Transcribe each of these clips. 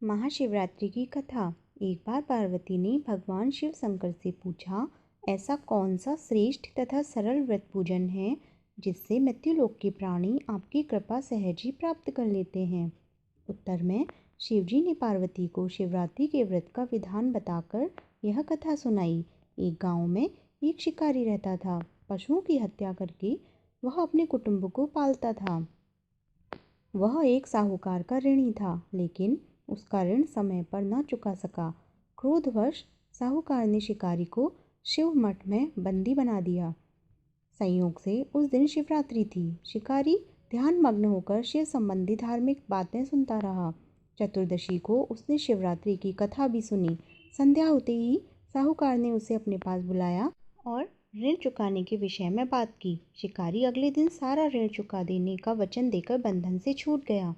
महाशिवरात्रि की कथा। एक बार पार्वती ने भगवान शिव शंकर से पूछा, ऐसा कौन सा श्रेष्ठ तथा सरल व्रत पूजन है जिससे मृत्युलोक के प्राणी आपकी कृपा सहज ही प्राप्त कर लेते हैं। उत्तर में शिवजी ने पार्वती को शिवरात्रि के व्रत का विधान बताकर यह कथा सुनाई। एक गांव में एक शिकारी रहता था। पशुओं की हत्या करके वह अपने कुटुंब को पालता था। वह एक साहूकार का ऋणी था, लेकिन उसका ऋण समय पर न चुका सका। क्रोधवश साहूकार ने शिकारी को शिव मठ में बंदी बना दिया। संयोग से उस दिन शिवरात्रि थी। शिकारी ध्यान मग्न होकर शिव संबंधी धार्मिक बातें सुनता रहा। चतुर्दशी को उसने शिवरात्रि की कथा भी सुनी। संध्या होते ही साहूकार ने उसे अपने पास बुलाया और ऋण चुकाने के विषय में बात की। शिकारी अगले दिन सारा ऋण चुका देने का वचन देकर बंधन से छूट गया।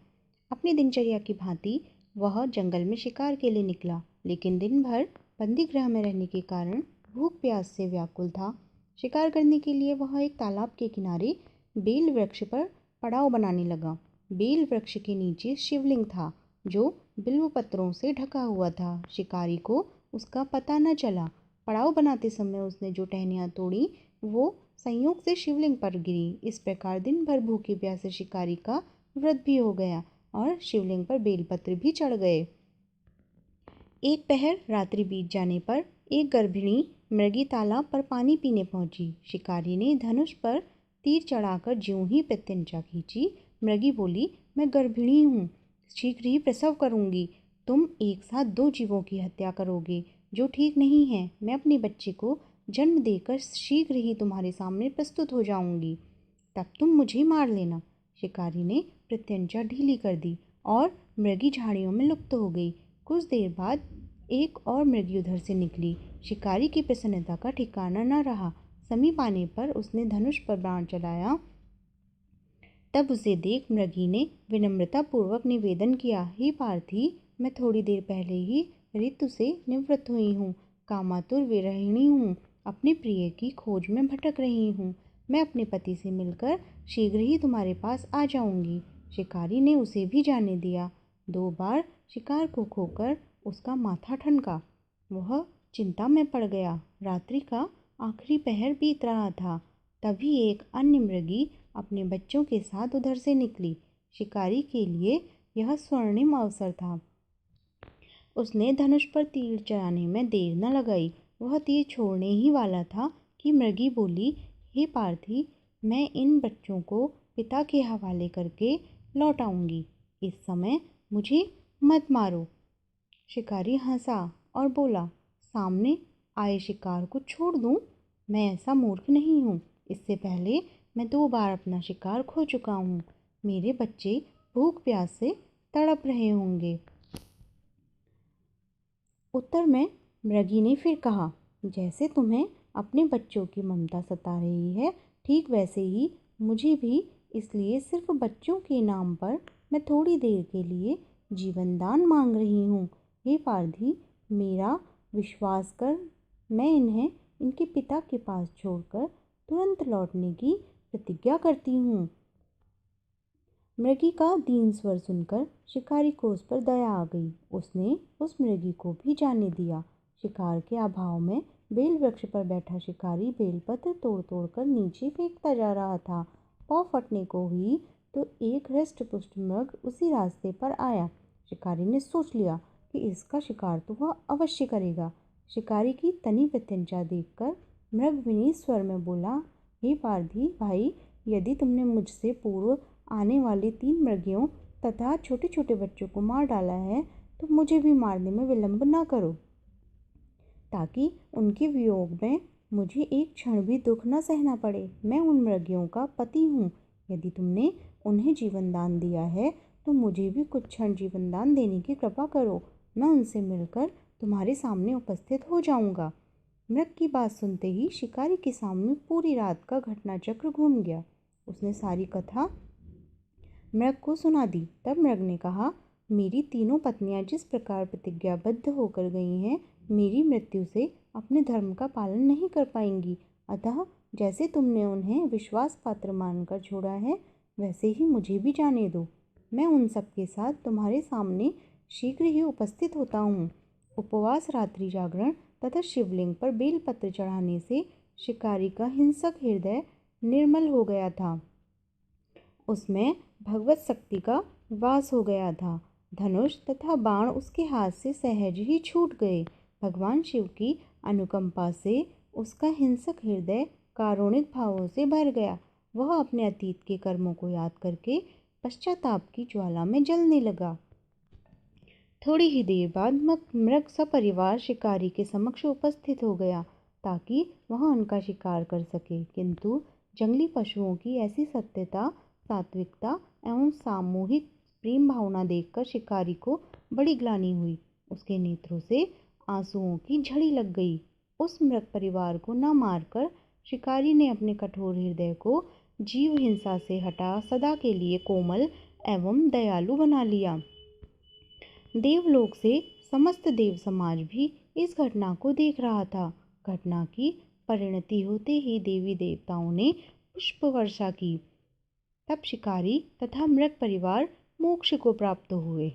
अपनी दिनचर्या की भांति वह जंगल में शिकार के लिए निकला, लेकिन दिन भर बंदी गृह में रहने के कारण भूख प्यास से व्याकुल था। शिकार करने के लिए वह एक तालाब के किनारे बेल वृक्ष पर पड़ाव बनाने लगा। बेल वृक्ष के नीचे शिवलिंग था, जो बिल्व पत्रों से ढका हुआ था। शिकारी को उसका पता न चला। पड़ाव बनाते समय उसने जो टहनियाँ तोड़ी वो संयोग से शिवलिंग पर गिरी। इस प्रकार दिन भर भूखे प्यासे शिकारी का व्रत भी हो गया और शिवलिंग पर बेलपत्र भी चढ़ गए। एक पहर रात्रि बीत जाने पर एक गर्भिणी मृगी तालाब पर पानी पीने पहुंची। शिकारी ने धनुष पर तीर चढ़ाकर ज्यों ही प्रत्यंचा खींची, मृगी बोली, मैं गर्भिणी हूँ, शीघ्र ही प्रसव करूंगी। तुम एक साथ दो जीवों की हत्या करोगे, जो ठीक नहीं है। मैं अपने बच्चे को जन्म देकर शीघ्र ही तुम्हारे सामने प्रस्तुत हो जाऊंगी, तब तुम मुझे मार लेना। शिकारी ने प्रत्यंचा ढीली कर दी और मृगी झाड़ियों में लुप्त हो गई। कुछ देर बाद एक और मृगी उधर से निकली। शिकारी की प्रसन्नता का ठिकाना न रहा। समीप आने पर उसने धनुष पर बाण चलाया। तब उसे देख मृगी ने विनम्रता पूर्वक निवेदन किया, हे पार्थी, मैं थोड़ी देर पहले ही ऋतु से निवृत्त हुई हूँ, कामातुर विरहिणी हूँ, अपने प्रिय की खोज में भटक रही हूँ। मैं अपने पति से मिलकर शीघ्र ही तुम्हारे पास आ जाऊंगी। शिकारी ने उसे भी जाने दिया। 2 बार शिकार को खोकर उसका माथा ठनका। वह चिंता में पड़ गया। रात्रि का आखिरी पहर बीत रहा था। तभी एक अन्य मृगी अपने बच्चों के साथ उधर से निकली। शिकारी के लिए यह स्वर्णिम अवसर था। उसने धनुष पर तीर चलाने में देर न लगाई। वह तीर छोड़ने ही वाला था कि मृगी बोली, हे पार्थी, मैं इन बच्चों को पिता के हवाले करके लौट आऊंगी। इस समय मुझे मत मारो। शिकारी हंसा और बोला, सामने आए शिकार को छोड़ दूं? मैं ऐसा मूर्ख नहीं हूँ। इससे पहले मैं 2 बार अपना शिकार खो चुका हूँ। मेरे बच्चे भूख प्यास से तड़प रहे होंगे। उत्तर में मृगी ने फिर कहा, जैसे तुम्हें अपने बच्चों की ममता सता रही है, ठीक वैसे ही मुझे भी, इसलिए सिर्फ बच्चों के नाम पर मैं थोड़ी देर के लिए जीवन दान मांग रही हूँ। हे पारधी, मेरा विश्वास कर, मैं इन्हें इनके पिता के पास छोड़कर तुरंत लौटने की प्रतिज्ञा करती हूँ। मृगी का दीन स्वर सुनकर शिकारी को उस पर दया आ गई। उसने उस मृगी को भी जाने दिया। शिकार के अभाव में बेल वृक्ष पर बैठा शिकारी बेलपत्र तोड़ तोड़ कर नीचे फेंकता जा रहा था। पाँव फटने को हुई तो एक हृष्ट पुष्ट मृग उसी रास्ते पर आया। शिकारी ने सोच लिया कि इसका शिकार तो वह अवश्य करेगा। शिकारी की तनी प्रत्यंचा देखकर मृग विनीत स्वर में बोला, हे पारधी भाई, यदि तुमने मुझसे पूर्व आने वाले 3 मृगियों तथा छोटे छोटे बच्चों को मार डाला है, तो मुझे भी मारने में विलंब न करो, ताकि उनके वियोग में मुझे एक क्षण भी दुख न सहना पड़े। मैं उन मृगियों का पति हूँ। यदि तुमने उन्हें जीवन दान दिया है, तो मुझे भी कुछ क्षण जीवन दान देने की कृपा करो। मैं उनसे मिलकर तुम्हारे सामने उपस्थित हो जाऊंगा। मृग की बात सुनते ही शिकारी के सामने पूरी रात का घटना चक्र घूम गया। उसने सारी कथा मृग को सुना दी। तब मृग ने कहा, मेरी तीनों पत्नियां जिस प्रकार प्रतिज्ञाबद्ध होकर गई हैं, मेरी मृत्यु से अपने धर्म का पालन नहीं कर पाएंगी। अतः जैसे तुमने उन्हें विश्वास पात्र मानकर छोड़ा है, वैसे ही मुझे भी जाने दो। मैं उन सब के साथ तुम्हारे सामने शीघ्र ही उपस्थित होता हूँ। उपवास, रात्रि जागरण तथा शिवलिंग पर बेलपत्र चढ़ाने से शिकारी का हिंसक हृदय निर्मल हो गया था। उसमें भगवत शक्ति का वास हो गया था। धनुष तथा बाण उसके हाथ से सहज ही छूट गए। भगवान शिव की अनुकंपा से उसका हिंसक हृदय कारुणिक भावों से भर गया। वह अपने अतीत के कर्मों को याद करके पश्चाताप की ज्वाला में जलने लगा। थोड़ी ही देर बाद मृग सपरिवार शिकारी के समक्ष उपस्थित हो गया ताकि वह उनका शिकार कर सके, किंतु जंगली पशुओं की ऐसी सत्यता, सात्विकता एवं सामूहिक प्रेम भावना देखकर शिकारी को बड़ी ग्लानि हुई। उसके नेत्रों से आंसुओं की झड़ी लग गई। उस मृग परिवार को न मारकर शिकारी ने अपने कठोर हृदय को जीव हिंसा से हटा सदा के लिए कोमल एवं दयालु बना लिया। देवलोक से समस्त देव समाज भी इस घटना को देख रहा था। घटना की परिणति होते ही देवी देवताओं ने पुष्प वर्षा की। तब शिकारी तथा मृग परिवार मोक्ष को प्राप्त हुए।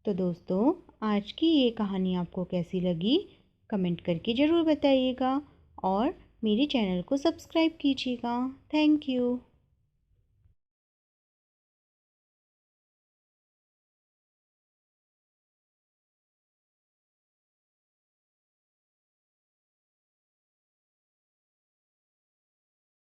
तो दोस्तों, आज की ये कहानी आपको कैसी लगी कमेंट करके ज़रूर बताइएगा और मेरे चैनल को सब्सक्राइब कीजिएगा। Thank you.